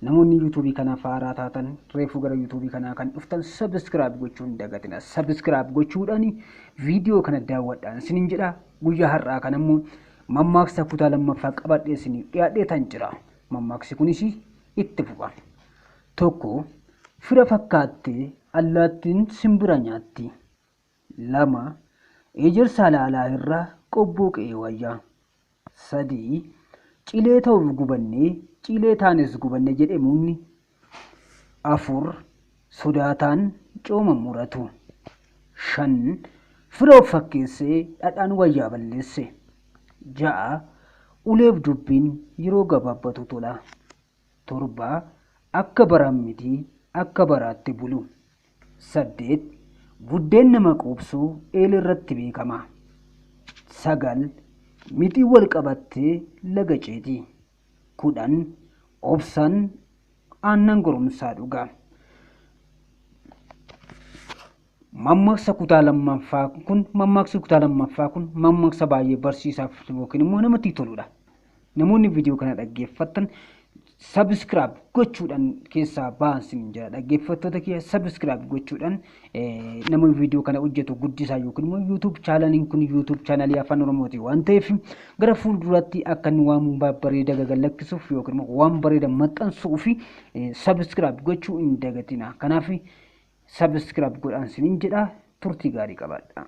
namoonni YouTube kana faaraa taatan reefuu gara YouTube kana kan dhuftan subscribe gochuun dagatina. Subscribe gochuudhaan viidiyoo kana daawwadhaan isinin jedha. Guyyaa har'aa kan ammoo mammaaksa kutaa lammaffaa qabadhee isiniif dhiyaadhee tan jira. Mammaaksi kunis itti fufa. Tokko, fira fakkaattee allaattiin simbira nyaatti. 2, ejersa laalaa irraa qobboo qe'ee wayyaa. 3, cilee ta'uuf gubannee cilee taanes gubanne jedhamuun. 4, sodaataan cooma muratu. 5, fira of fakkeessee dhadhaan wayyaa balleesse. 6, uleef dubbiin yeroo gabaabbatu tola. 7, akka baraan miti akka baraatti bulu. 8, buddeen nama quubsuu eelee irratti beekama. 9, mixii wal qabattee laga ceeti. 10, obsaan aannan goromsaa dhuga. Mammaaksa kutaa lammaffaa kun mammaaksa baay'ee barsiisaaf yookiin immoo namatti toludha. Namoonni viidiyoo kana dhaggeeffatan subscribe gochuudhaan keessaa ba'an jira. Dhaggeeffattoota kiyya subscribe gochuudhaan nama viidiyoo kana hojjetu guddisaa yookiin immoo YouTube chaanaliin kun YouTube chaanalii afaan Oromooti waan ta'eef gara fuulduraatti akka inni waan bareeda gagalakkisuuf yookiin immoo waan bareeda maxxansuuf subscribe gochuu hin dagatina. Kanaaf subscribe godhaan isinin jedha. Turtii gaarii qabaadha.